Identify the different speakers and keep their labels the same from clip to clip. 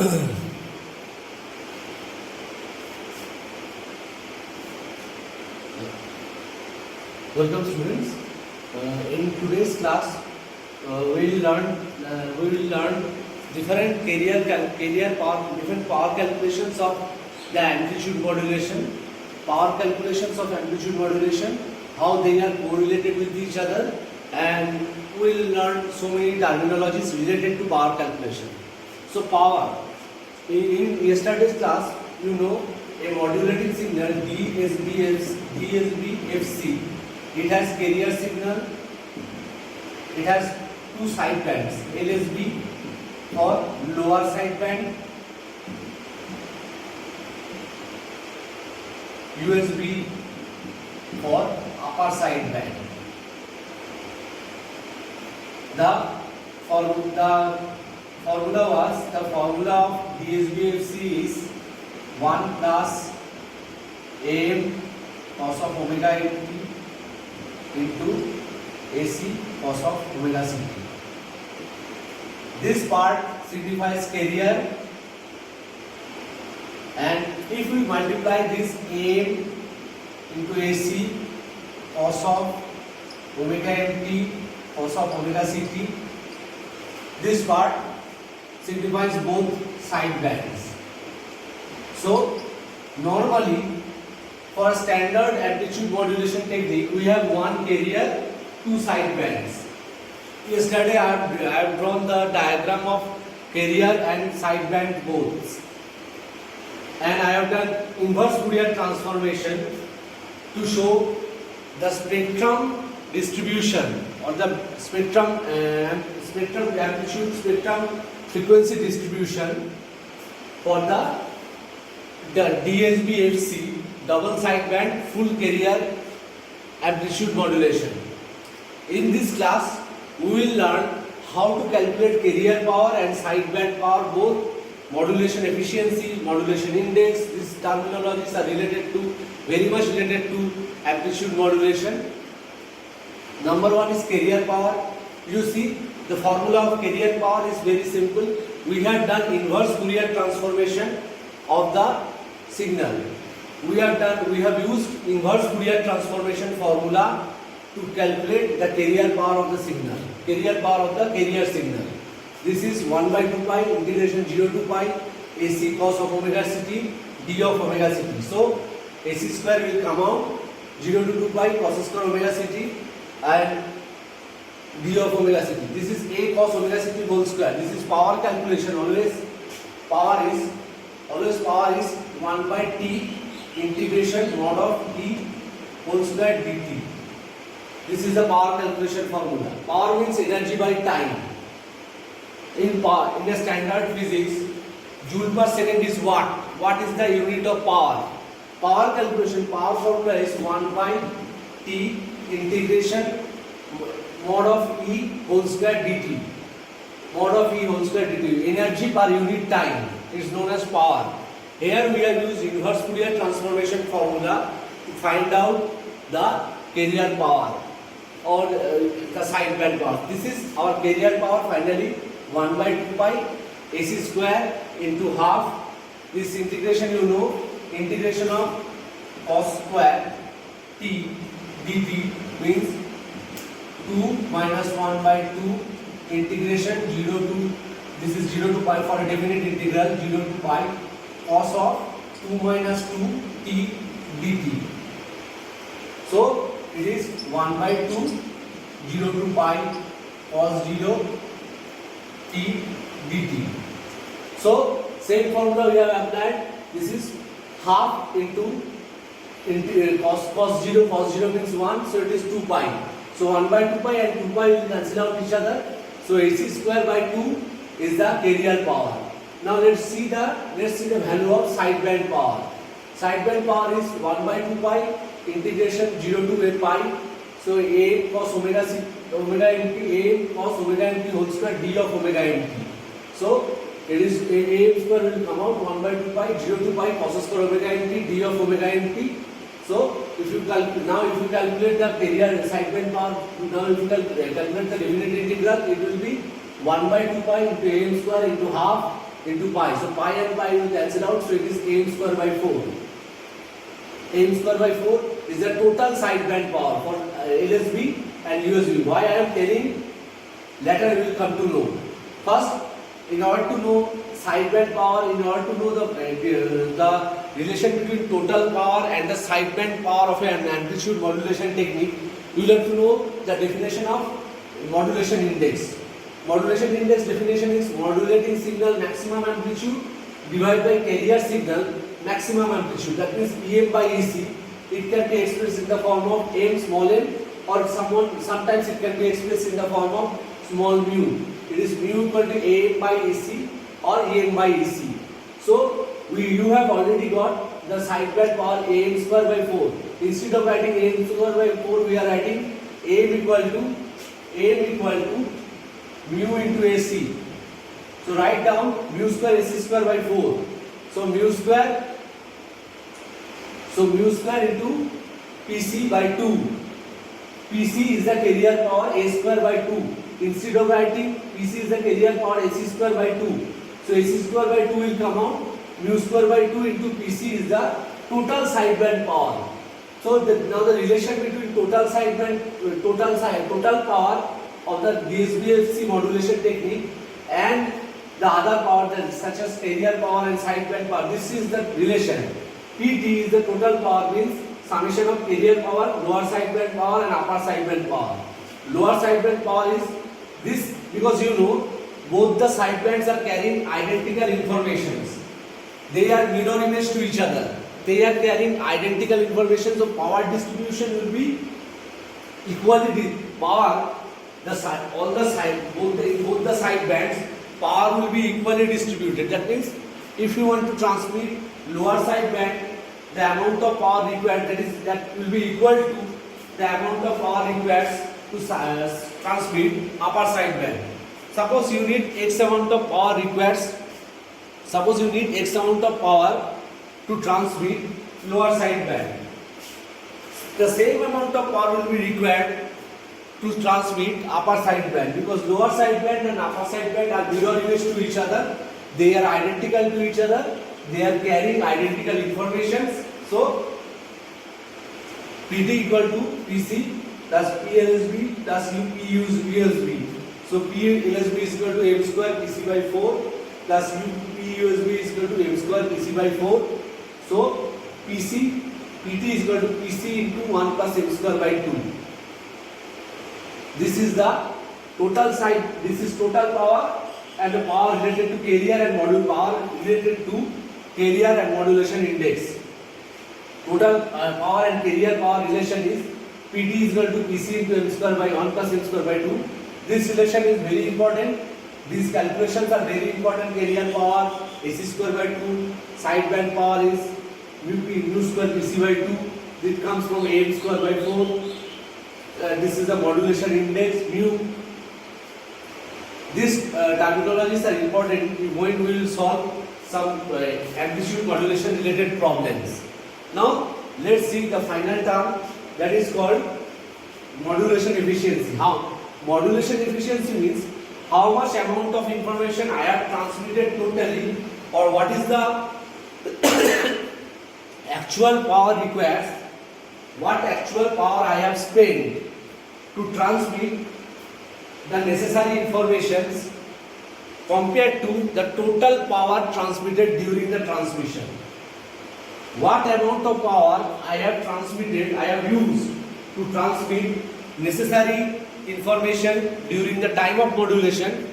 Speaker 1: Welcome students. In today's class, we will learn different different power calculations of the amplitude modulation, how they are correlated with each other, and we will learn so many terminologies related to power calculation. So power. In yesterday's class, you know a modulating signal DSB-FC. It has carrier signal. It has two side bands, LSB for lower side band, USB for upper side band. The formula of DSB-FC is 1 plus AM cos of omega nt into AC cos of omega ct. This part signifies carrier, and if we multiply this AM into AC cos of omega mt cos of omega ct, this part signifies both side bands. So normally for standard amplitude modulation technique, we have one carrier, two side bands. Yesterday I have drawn the diagram of carrier and side band both, and I have done inverse Fourier transformation to show the spectrum distribution or the spectrum frequency distribution for the DSB-FC double sideband full carrier amplitude modulation. In this class, we will learn how to calculate carrier power and sideband power, both modulation efficiency, modulation index. These terminologies are very much related to amplitude modulation. Number one is carrier power. You see, the formula of carrier power is very simple. We have done inverse Fourier transformation of the signal. We have used inverse Fourier transformation formula to calculate the carrier power of the signal, carrier power of the carrier signal. This is 1 by 2 pi integration 0 to pi AC cos of omega ct d of omega ct. So AC square will come out 0 to 2 pi cos square omega ct and d of omega ct. This is a cos omega ct whole square. This is power calculation. Always power is 1 by t integration mod of t whole square dt. This is the power calculation formula. Power means energy by time. In a standard physics, joule per second is watt. What is the unit of power? Power calculation, power formula is 1 by t integration mod of E whole square dt. Mod of E whole square dt. Energy per unit time is known as power. Here we have used inverse Fourier transformation formula to find out the carrier power or the sideband power. This is our carrier power finally 1 by 2 pi AC square into half. This integration, you know, integration of cos square t dt means 2 minus 1 by 2 integration 0 to, this is 0 to pi for a definite integral 0 to pi cos of 2 minus 2 t dt. So it is 1 by 2 0 to pi cos 0 t dt. So same formula we have applied. This is half into cos 0 means 1, so it is 2 pi. So 1 by 2 pi and 2 pi will cancel out each other. So AC square by 2 is the carrier power. Now let's see the value of sideband power. Sideband power is 1 by 2 pi integration 0 to a pi. So a cos omega nt whole square d of omega nt. So it is a square will come out 1 by 2 pi 0 to pi cos square omega nt d of omega nt. So if you calculate the carrier sideband power, now if you calculate the definite integral, it will be 1 by 2 pi into am square into half into pi. So pi and pi will cancel out, so it is AM square by 4. AM square by 4 is the total sideband power for LSB and USB. Why I am telling, later we will come to know. First, in order to know sideband power, in order to know the relation between total power and the sideband power of an amplitude modulation technique, you will have to know the definition of modulation index. Modulation index definition is modulating signal maximum amplitude divided by carrier signal maximum amplitude. That means EM by EC. It can be expressed in the form of M small m, or sometimes it can be expressed in the form of small mu. It is mu equal to AM by EC or EM by EC. So you have already got the sideband power AM square by 4. Instead of writing AM square by 4, we are writing AM equal to mu into AC. So write down mu square AC square by 4. So mu square into PC by 2. PC is the carrier power, A square by 2. Instead of writing PC is the carrier power, AC square by 2. So AC square by 2 will come out. Mu square by 2 into PC is the total sideband power. So now the relation between total power of the DSB-FC modulation technique and the other power such as carrier power and sideband power, this is the relation. PT is the total power, means summation of carrier power, lower sideband power and upper sideband power. Lower sideband power is this, because you know both the sidebands are carrying identical informations. They are mirror image to each other. They are carrying identical information, so power distribution will be equally power. Both the side bands, power will be equally distributed. That means if you want to transmit lower side band, the amount of power required, that will be equal to the amount of power required to transmit upper side band. Suppose you need X amount of power to transmit lower side band. The same amount of power will be required to transmit upper side band, because lower side band and upper side band are mirror image to each other. They are identical to each other. They are carrying identical information. So PT equal to PC plus PLSB plus UPUSB. So PLSB is equal to M square PC by 4 plus UPUSB is equal to M square PC by 4. So PT is equal to PC into 1 plus M square by 2. This is the total side. This is total power and the power related to carrier and module power related to carrier and modulation index. Total power and carrier power relation is PT is equal to PC into M square by 1 plus M square by 2. This relation is very important. These calculations are very important. Carrier power AC square by 2. Sideband power is mu square PC by 2. It comes from AM square by 4. This is the modulation index mu. These terminologies are important when we will solve some amplitude modulation related problems. Now let's see the final term, that is called modulation efficiency. How? Modulation efficiency means how much amount of information I have transmitted totally, or what is the actual power required, what actual power I have spent to transmit the necessary informations compared to the total power transmitted during the transmission. What amount of power I have transmitted, I have used to transmit necessary information during the time of modulation,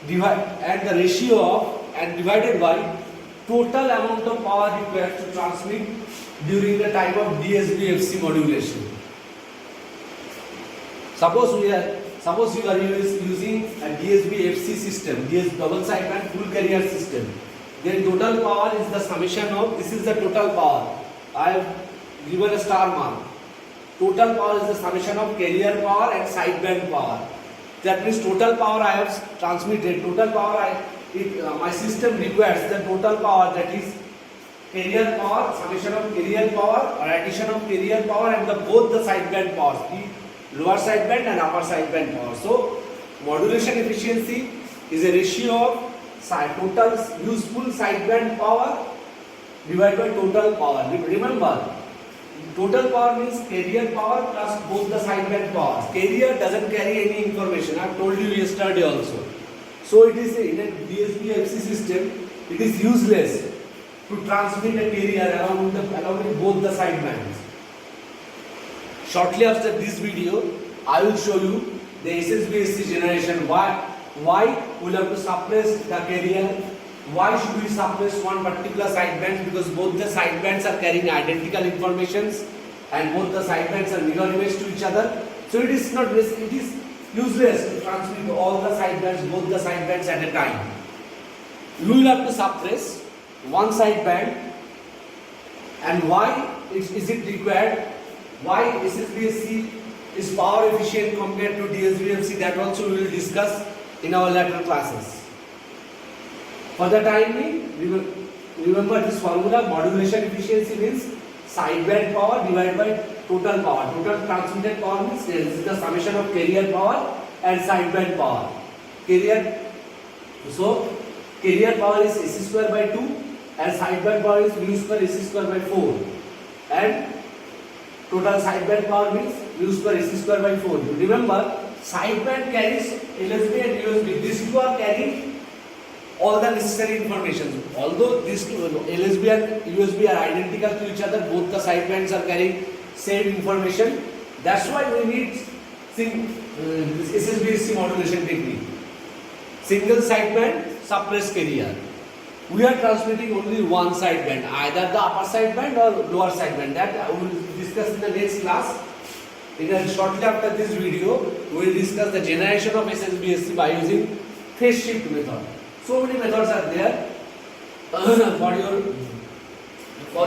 Speaker 1: and the ratio of and divided by total amount of power required to transmit during the time of DSB-FC modulation. Suppose you are using a DSB-FC system, double sideband full carrier system. Then total power is the summation of, this is the total power. I have given a star mark. Total power is the summation of carrier power and sideband power. That means total power I have transmitted, total power my system requires the total power, that is carrier power, summation of carrier power or addition of carrier power and both the sideband powers, the lower sideband and upper sideband power. So modulation efficiency is a ratio of total useful sideband power divided by total power. Remember, total power means carrier power plus both the sideband powers. Carrier doesn't carry any information. I have told you yesterday also. So it is in a DSP-FC system, it is useless to transmit a carrier along with both the sidebands. Shortly after this video, I will show you the SSBSC generation. Why we will have to suppress the carrier? Why should we suppress one particular sideband? Because both the sidebands are carrying identical informations and both the sidebands are mirror image to each other. So it is useless to transmit all the sidebands, both the sidebands at a time. You will have to suppress one sideband. And why is it required? Why SSBSC is power efficient compared to DSB-FC? That also we will discuss in our later classes. For the time being, remember this formula: modulation efficiency means sideband power divided by total power. Total transmitted power means this is the summation of carrier power and sideband power. So carrier power is AC square by 2 and sideband power is mu square AC square by 4. And total sideband power means mu square AC square by 4. Remember, sideband carries LSB and USB. These two are carrying all the necessary information. Although these two, LSB and USB are identical to each other, both the sidebands are carrying same information. That's why we need this SSBSC modulation technique. Single sideband, suppress carrier. We are transmitting only one sideband, either the upper sideband or lower sideband. That we will discuss in the next class. Shortly after this video, we will discuss the generation of SSBSC by using phase shift method. So many methods are there. For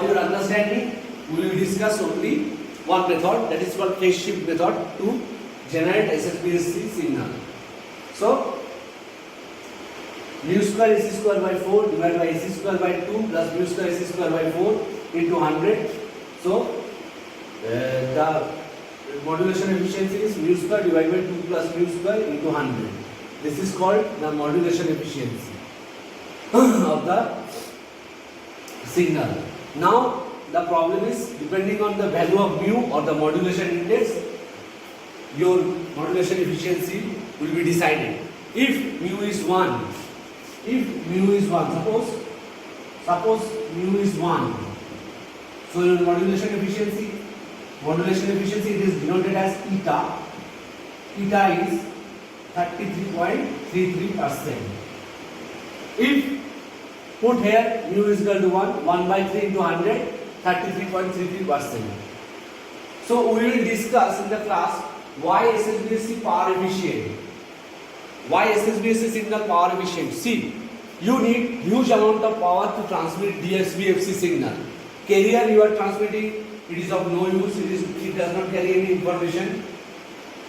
Speaker 1: your understanding, we will discuss only one method, that is called phase shift method, to generate SSBSC signal. So mu square AC square by 4 divided by AC square by 2 plus mu square AC square by 4 into 100. So the modulation efficiency is mu square divided by 2 plus mu square into 100. This is called the modulation efficiency of the signal. Now the problem is, depending on the value of mu or the modulation index, your modulation efficiency will be decided. If mu is 1, suppose mu is 1, so your modulation efficiency it is denoted as eta. Eta is 33.33%. If put here mu is equal to 1 by 3 into 100, 33.33%. So we will discuss in the class why SSBSC power efficient. Why SSBSC signal power efficient? See, you need huge amount of power to transmit DSB-FC signal. Carrier you are transmitting, it is of no use, it does not carry any information.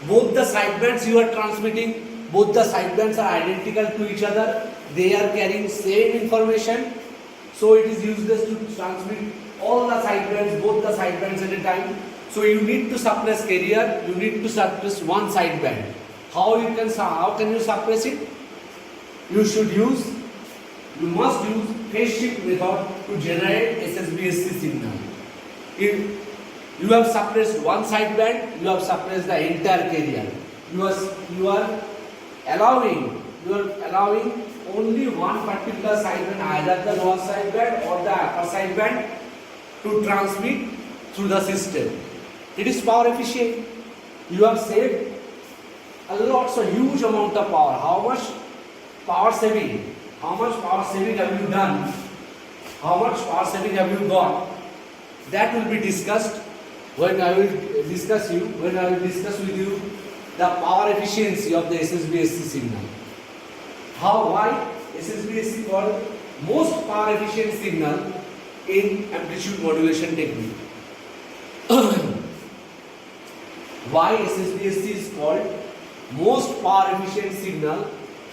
Speaker 1: Both the sidebands you are transmitting, both the sidebands are identical to each other. They are carrying same information. So it is useless to transmit all the sidebands, both the sidebands at a time. So you need to suppress carrier, you need to suppress one sideband. How can you suppress it? You must use phase shift method to generate SSBSC signal. If you have suppressed one sideband, you have suppressed the entire carrier. You are allowing only one particular sideband, either the lower sideband or the upper sideband, to transmit through the system. It is power efficient. You have saved a huge amount of power. How much power saving? How much power saving have you done? How much power saving have you got? That will be discussed when I will discuss with you the power efficiency of the SSBSC signal. Why SSBSC called most power efficient signal in amplitude modulation technique? Why SSBSC is called most power efficient signal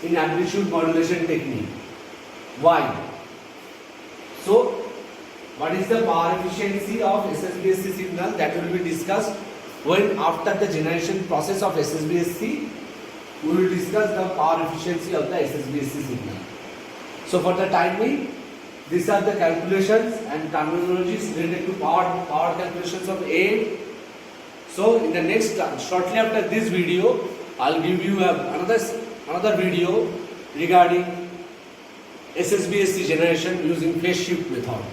Speaker 1: in amplitude modulation technique? Why? So, what is the power efficiency of SSBSC signal? That will be discussed when after the generation process of SSBSC, we will discuss the power efficiency of the SSBSC signal. So for the time being, these are the calculations and terminologies related to power calculations of A. So in the next class, shortly after this video, I'll give you another video regarding SSBSC generation using phase shift method.